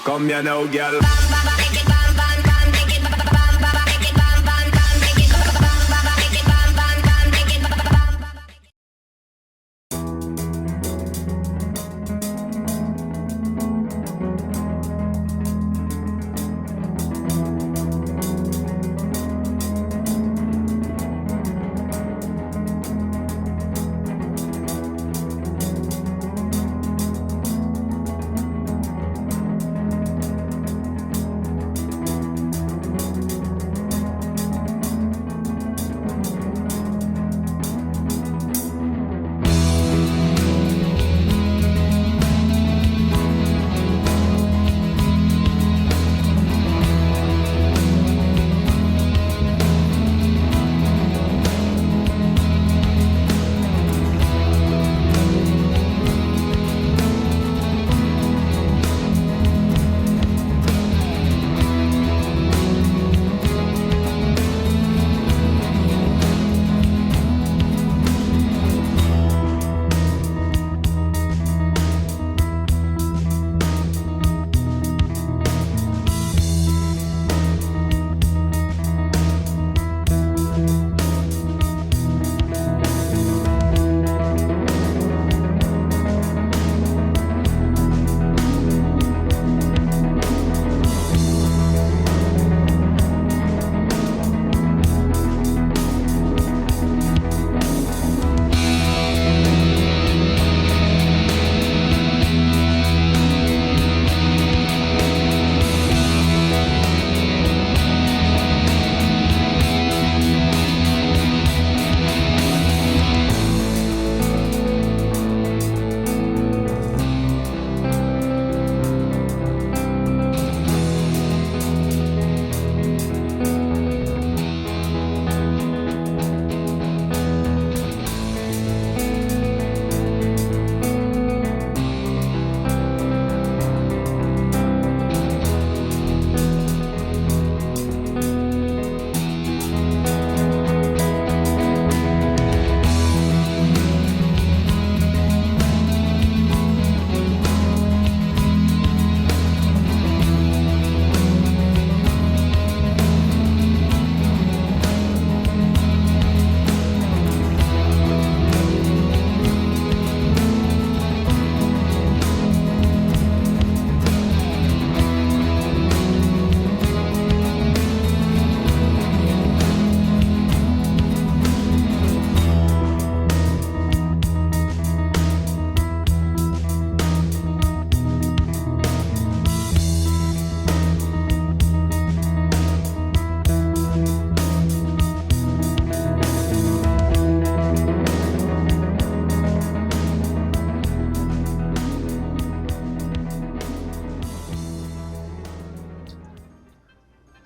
Come here now, girl.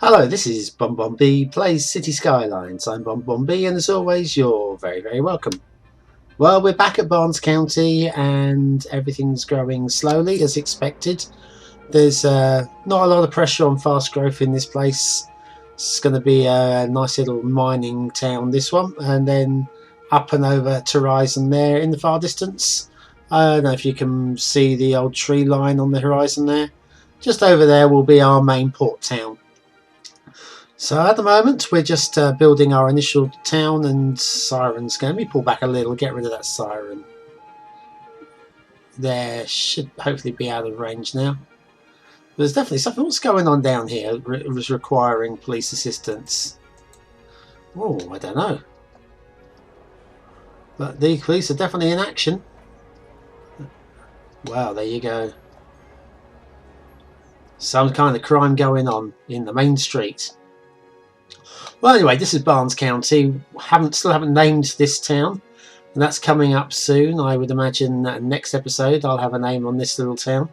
Hello, this is B Plays City Skylines. I'm B, and as always, you're very, very welcome. Well, we're back at Barnes County, and everything's growing slowly as expected. There's not a lot of pressure on fast growth in this place. It's going to be a nice little mining town, this one, and then up and over to Horizon there in the far distance. I don't know if you can see the old tree line on the horizon there. Just over there will be our main port town. So at the moment we're just building our initial town, and sirens. Let me pull back a little, get rid of that siren. There, should hopefully be out of range now. There's definitely something. What's going on down here? It was requiring police assistance. Oh, I don't know. But the police are definitely in action. Wow, there you go. Some kind of crime going on in the main street. Well, anyway, this is Barnes County. Still haven't named this town, and that's coming up soon. I would imagine that next episode I'll have a name on this little town.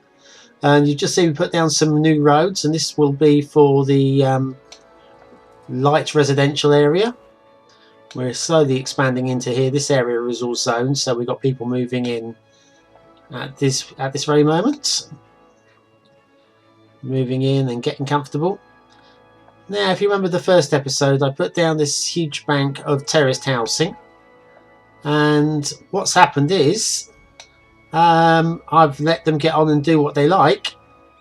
And you just see we put down some new roads, and this will be for the light residential area. We're slowly expanding into here. This area is all zoned, so we've got people moving in at this very moment. Moving in and getting comfortable. Now, if you remember the first episode, I put down this huge bank of terraced housing, and what's happened is I've let them get on and do what they like,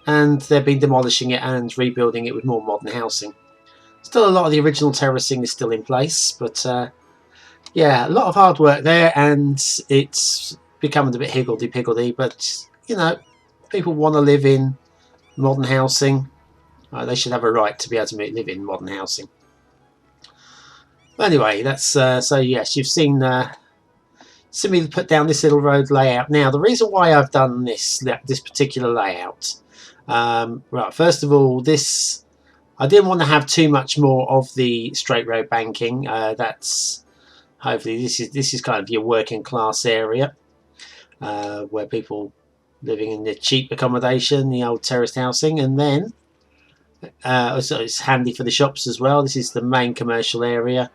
and they've been demolishing it and rebuilding it with more modern housing. Still, a lot of the original terracing is still in place, but yeah, a lot of hard work there, and it's becoming a bit higgledy-piggledy. But you know, people want to live in modern housing. They should have a right to be able to live in modern housing. But anyway, that's so yes, you've seen me put down this little road layout. Now, the reason why I've done this particular layout, right, first of all, this I didn't want to have too much more of the straight road banking. That's hopefully this is kind of your working class area, where people living in the cheap accommodation, the old terraced housing, and then so it's handy for the shops as well. This is the main commercial area,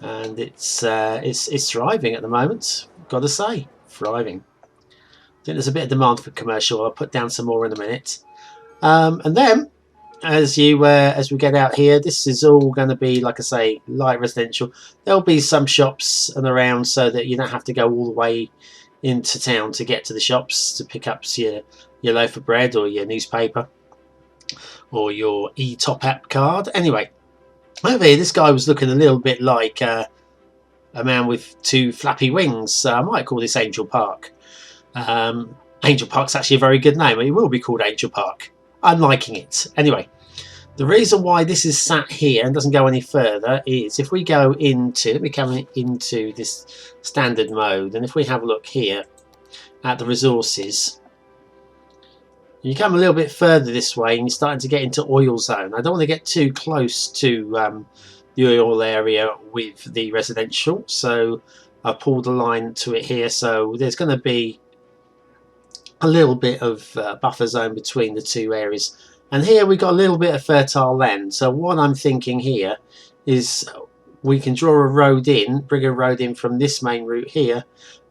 and it's thriving at the moment. Got to say, thriving. I think there's a bit of demand for commercial. I'll put down some more in a minute, and then as we get out here, this is all going to be, like I say, light residential. There'll be some shops and around, so that you don't have to go all the way into town to get to the shops to pick up your loaf of bread or your newspaper or your e-top app card. Anyway, over here, this guy was looking a little bit like a man with two flappy wings. So I might call this Angel Park. Angel Park's actually a very good name. It will be called Angel Park. I'm liking it. Anyway, the reason why this is sat here and doesn't go any further is if we go into, let me come into this standard mode, and if we have a look here at the resources, you come a little bit further this way and you're starting to get into oil zone. I don't want to get too close to the oil area with the residential, so I've pulled a line to it here. So there's going to be a little bit of buffer zone between the two areas, and here we've got a little bit of fertile land. So what I'm thinking here is we can draw a road in, bring a road in from this main route here,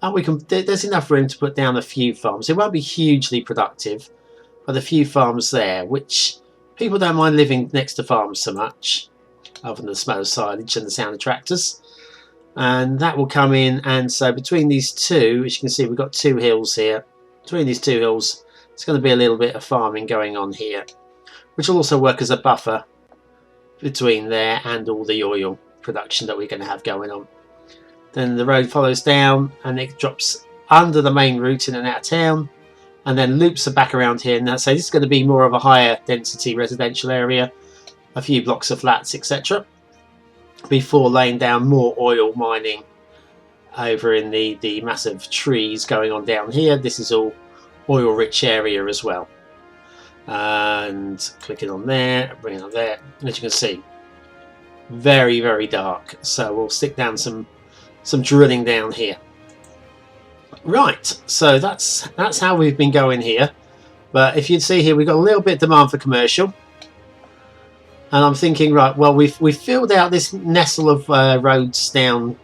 and we can, there's enough room to put down a few farms. It won't be hugely productive, but a few farms there, which people don't mind living next to farms so much, other than the smell of silage and the sound of tractors. And that will come in, and so between these two, as you can see, we've got two hills here. Between these two hills, it's going to be a little bit of farming going on here, which will also work as a buffer between there and all the oil production that we're going to have going on. Then the road follows down and it drops under the main route in and out of town, and then loops are back around here. Now, so this is going to be more of a higher density residential area, a few blocks of flats, etc., before laying down more oil mining over in the massive trees going on down here. This is all oil rich area as well. And clicking on there, bringing on there, as you can see, very, very dark. So we'll stick down some drilling down here. Right, so that's how we've been going here. But if you'd see here, we've got a little bit of demand for commercial, and I'm thinking, right, well, we've filled out this nestle of roads down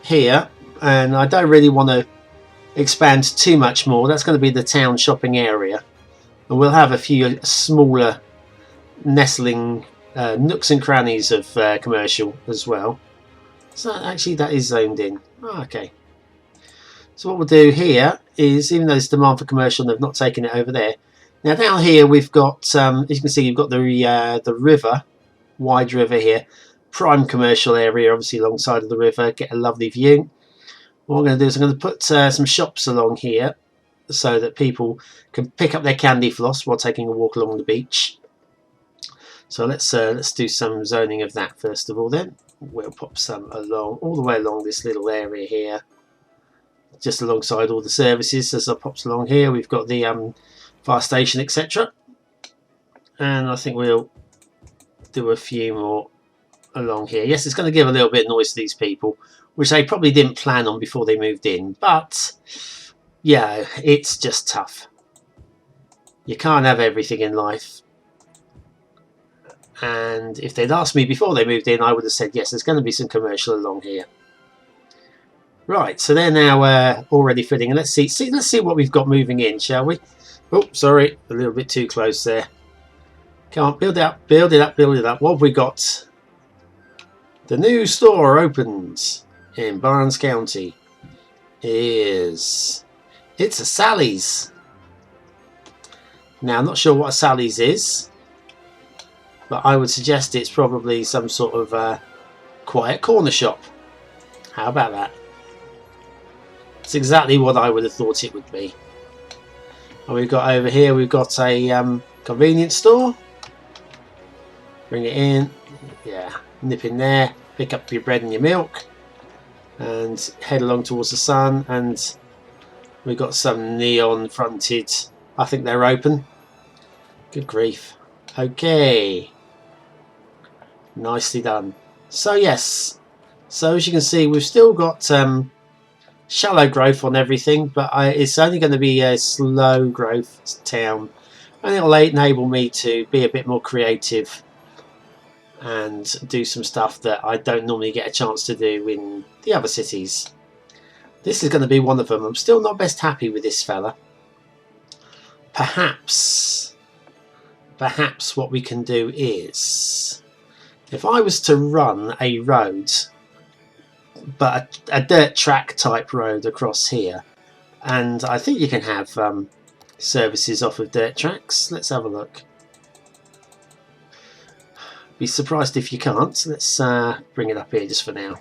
here, and I don't really want to expand too much more. That's going to be the town shopping area, and we'll have a few smaller nestling nooks and crannies of commercial as well. So actually that is zoned in. Oh, okay. So what we'll do here is, even though there's demand for commercial and they've not taken it over there, now down here we've got, as you can see, you've got the river, wide river here, prime commercial area, obviously alongside of the river, get a lovely view. What I'm going to do is I'm going to put some shops along here so that people can pick up their candy floss while taking a walk along the beach. So let's do some zoning of that first of all. Then we'll pop some along, all the way along this little area here, just alongside all the services. As I pops along here, we've got the fire station, etc. And I think we'll do a few more along here. Yes, it's going to give a little bit of noise to these people, which they probably didn't plan on before they moved in. But yeah, it's just tough. You can't have everything in life. And if they'd asked me before they moved in, I would have said, yes, there's going to be some commercial along here. Right, so they're now already fitting. And let's see what we've got moving in, shall we? Oh, sorry, a little bit too close there. Come on, build it up, build it up, build it up. What have we got? The new store opens in Barnes County. It's a Sally's. Now, I'm not sure what a Sally's is, but I would suggest it's probably some sort of quiet corner shop. How about that? It's exactly what I would have thought it would be. And we've got over here, we've got a convenience store. Bring it in. Yeah, nip in there, pick up your bread and your milk, and head along towards the sun. And we've got some neon fronted. I think they're open. Good grief. Okay. Nicely done. So yes, so as you can see, we've still got shallow growth on everything, but it's only going to be a slow growth town, and it'll enable me to be a bit more creative and do some stuff that I don't normally get a chance to do in the other cities. This is going to be one of them. I'm still not best happy with this fella. Perhaps what we can do is, if I was to run a road, but a dirt track type road across here, and I think you can have services off of dirt tracks. Let's have a look. Be surprised if you can't. Let's bring it up here just for now.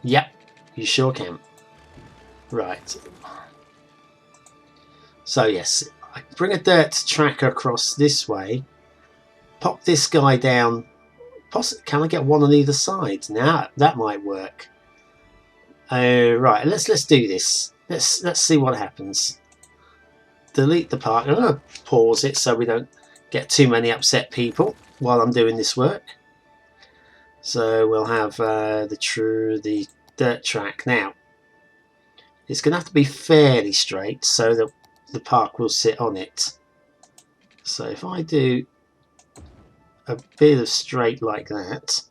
Yep, you sure can. Right. So yes, I bring a dirt track across this way. Pop this guy down. Can I get one on either side? Now that might work. Right, let's do this. Let's see what happens. Delete the park. I'm going to pause it so we don't get too many upset people while I'm doing this work. So we'll have the dirt track. Now it's going to have to be fairly straight so that the park will sit on it. So if I do a bit of straight like that,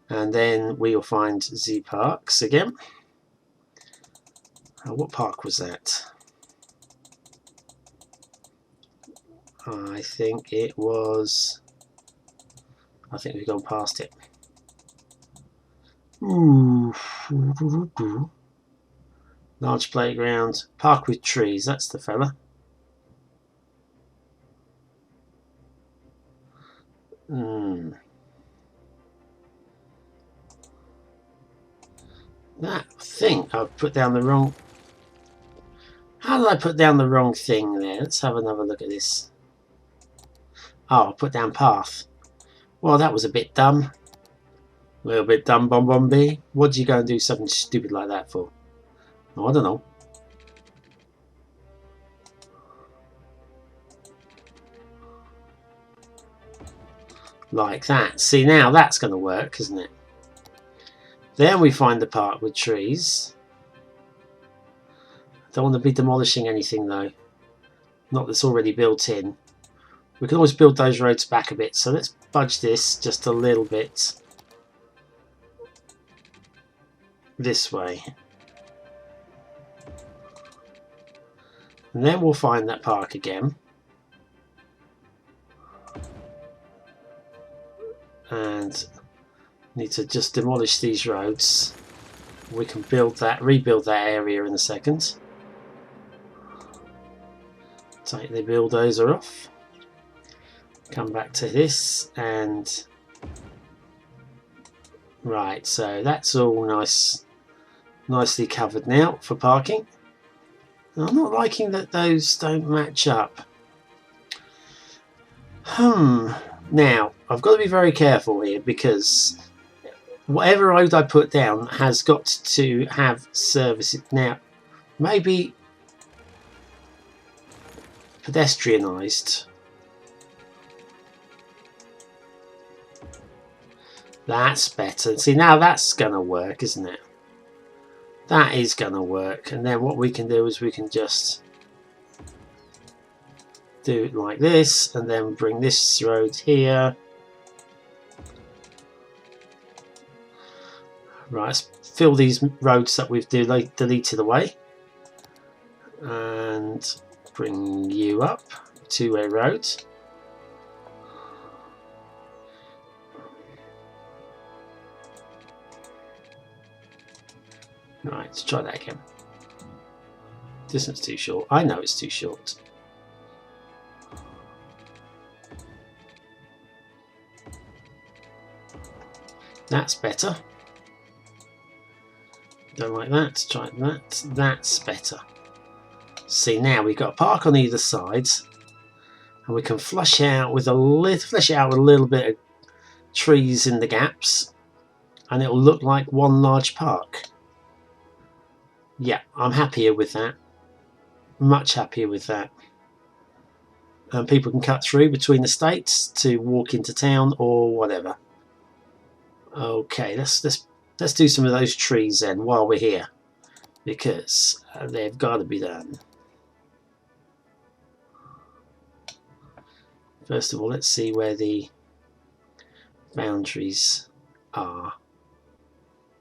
and then we'll find Z Parks again. What park was that? I think it was. I think we've gone past it. Ooh. Large playground, park with trees. That's the fella. I think I've put down the wrong. How did I put down the wrong thing there? Let's have another look at this. Oh, I put down path. Well, that was a bit dumb. A little bit dumb, Bon. What did you go and do something stupid like that for? Oh, I don't know. Like that. See, now that's going to work, isn't it? Then we find the park with trees. Don't want to be demolishing anything, though. Not that's already built in. We can always build those roads back a bit, so let's budge this just a little bit this way. And then we'll find that park again. And need to just demolish these roads. We can rebuild that area in a second. Take the bulldozer off. Come back to this and right, so that's all nicely covered now for parking. I'm not liking that those don't match up. Now I've got to be very careful here because whatever road I put down has got to have services. Now maybe pedestrianised. That's better. See, now that's going to work, isn't it? That is going to work. And then what we can do is we can just do it like this and then bring this road here. Right, let's fill these roads that we've deleted away. And bring you up. Two-way road. Right, let's try that again. Distance too short. I know it's too short. That's better. Don't like that. Try that. That's better. See, now we've got a park on either side, and we can flush out with a little bit of trees in the gaps, and it'll look like one large park. Yeah, I'm happier with that. Much happier with that. And people can cut through between the states to walk into town or whatever. Okay, let's do some of those trees then while we're here, because they've got to be done. First of all, let's see where the boundaries are.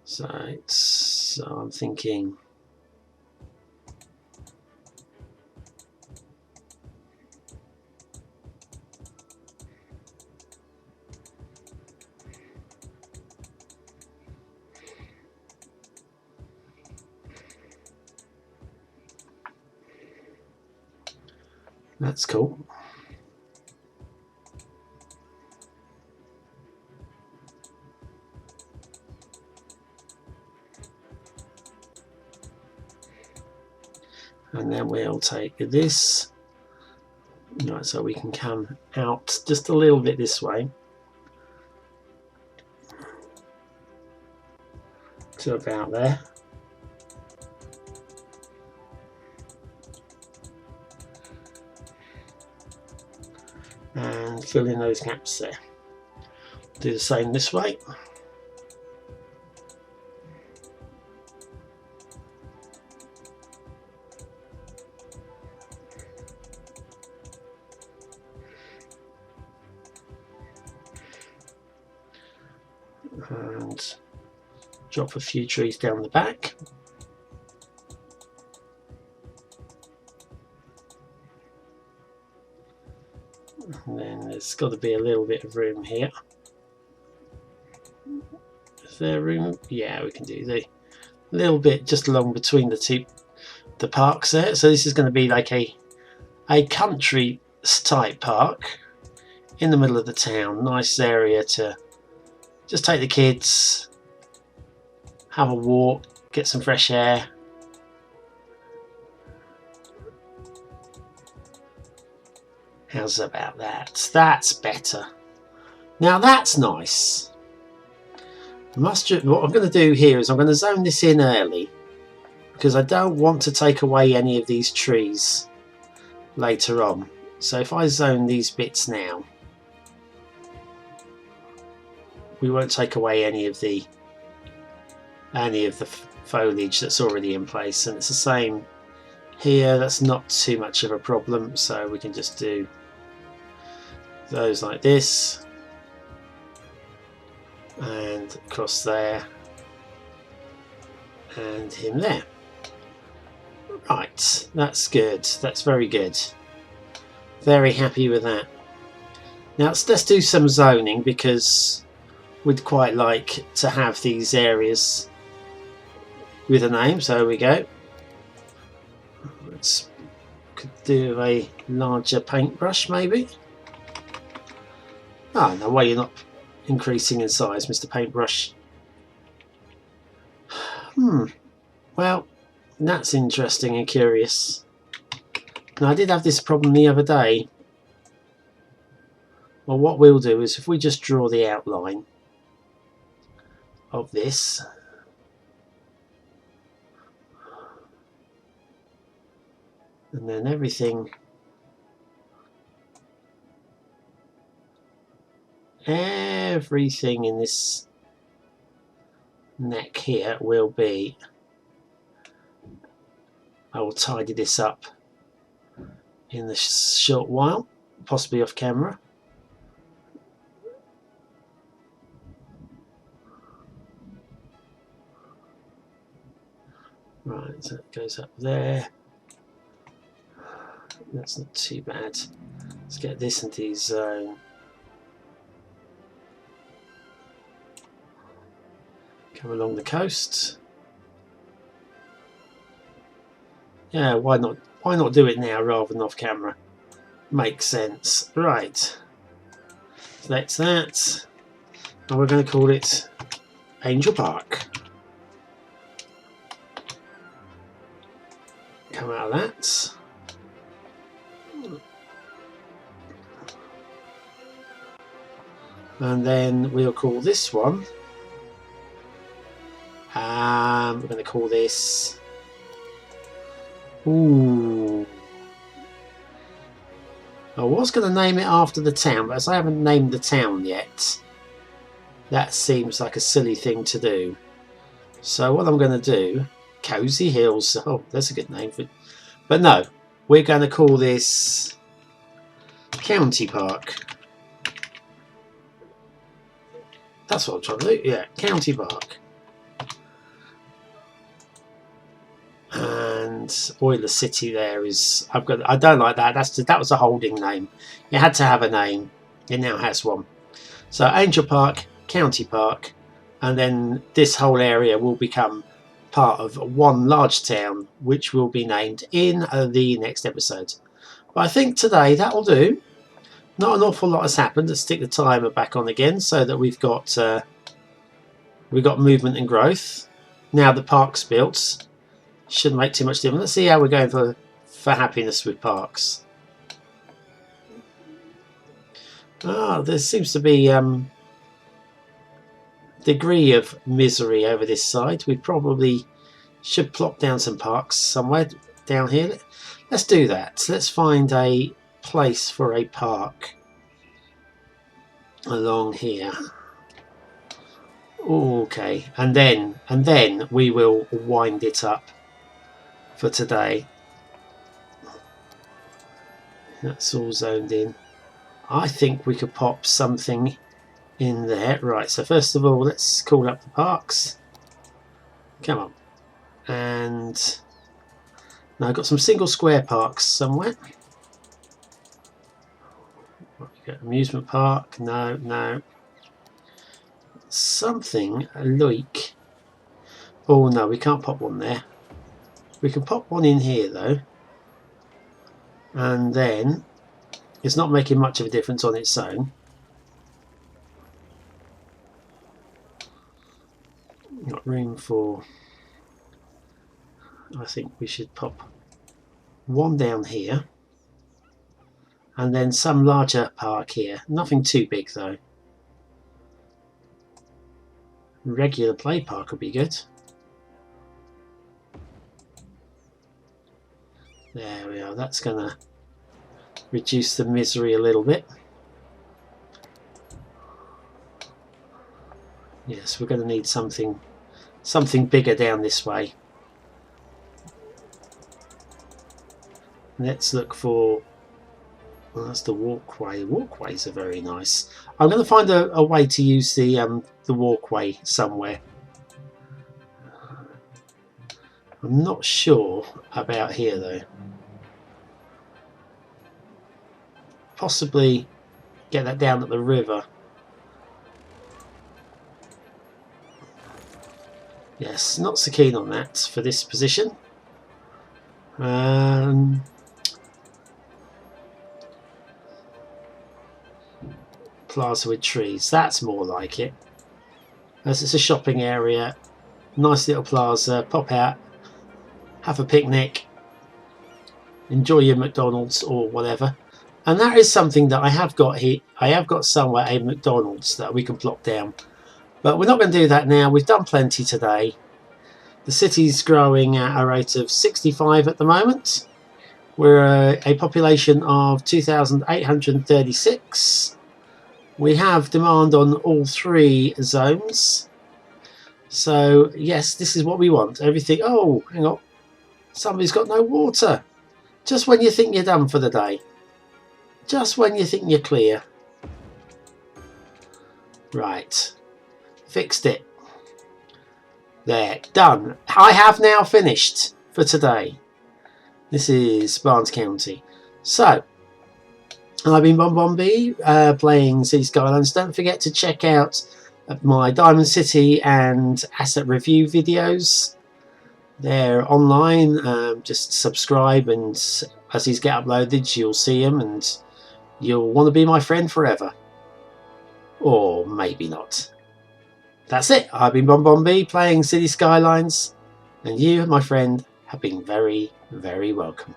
So I'm thinking that's cool. And then we'll take this, right, so we can come out just a little bit this way to about there. And fill in those gaps there. Do the same this way. And drop a few trees down the back. And then there's got to be a little bit of room here. Is there room? Yeah, we can do the little bit just along between the parks there. So this is going to be like a country type park in the middle of the town. Nice area to just take the kids, have a walk, get some fresh air. How's about that? That's better. Now that's nice. What I'm going to do here is I'm going to zone this in early, because I don't want to take away any of these trees later on. So if I zone these bits now, we won't take away any of the foliage that's already in place, and it's the same here. That's not too much of a problem, so we can just do those like this and across there and him there. Right, that's good. That's very good. Very happy with that. Now let's do some zoning, because we'd quite like to have these areas with a name. So we go. Let's could do a larger paintbrush maybe. Oh, no way, you're not increasing in size, Mr. Paintbrush. Well, that's interesting and curious. Now, I did have this problem the other day. Well, what we'll do is if we just draw the outline of this, and then everything in this neck here will be, I will tidy this up in the short while, possibly off camera. Right, so it goes up there. That's not too bad. Let's get this into his zone. Come along the coast. Yeah, why not? Why not do it now rather than off camera? Makes sense. Right. So that's that. And we're going to call it Angel Park. Come out of that. And then we'll call this one. We're going to call this. Ooh. I was going to name it after the town, but as I haven't named the town yet, that seems like a silly thing to do. So what I'm going to do, Cozy Hills. Oh, that's a good name for it. But no, we're going to call this County Park. That's what I'm trying to do. Yeah, County Park. And Oiler City there is. I don't like that. That was a holding name. It had to have a name. It now has one. So Angel Park, County Park, and then this whole area will become part of one large town, which will be named in the next episode. But I think today that will do. Not an awful lot has happened. Let's stick the timer back on again so that we've got movement and growth. Now the park's built. Shouldn't make too much difference. Let's see how we're going for happiness with parks. There seems to be degree of misery over this side. We probably should plop down some parks somewhere down here. Let's do that. Let's find a place for a park along here. Okay, and then we will wind it up for today. That's all zoned in. I think we could pop something in there. Right, so first of all, let's call up the parks. Come on. And now I've got some single square parks somewhere. Amusement park. No. Something like. Oh no, we can't pop one there. We can pop one in here though. And then it's not making much of a difference on its own. Got room for. I think we should pop one down here. And then some larger park here. Nothing too big though. Regular play park would be good. There we are. That's going to reduce the misery a little bit. Yes, we're going to need something bigger down this way. Let's look for. Well, that's the walkway. The walkways are very nice. I'm going to find a way to use the walkway somewhere. I'm not sure about here though. Possibly get that down at the river. Yes, not so keen on that for this position. Plaza with trees. That's more like it. As it's a shopping area, nice little plaza. Pop out, have a picnic, enjoy your McDonald's or whatever. And that is something that I have got here. I have got somewhere a McDonald's that we can plop down. But we're not going to do that now. We've done plenty today. The city's growing at a rate of 65 at the moment. We're a population of 2,836. We have demand on all three zones. So, yes, this is what we want. Everything. Oh, hang on. Somebody's got no water. Just when you think you're done for the day. Just when you think you're clear. Right. Fixed it. There. Done. I have now finished for today. This is Barnes County. So, I've been Bombombi playing City Skylines. Don't forget to check out my Diamond City and Asset Review videos. They're online. Just subscribe, and as these get uploaded, you'll see them, and you'll want to be my friend forever. Or maybe not. That's it. I've been Bon playing City Skylines, and you, my friend, have been very, very welcome.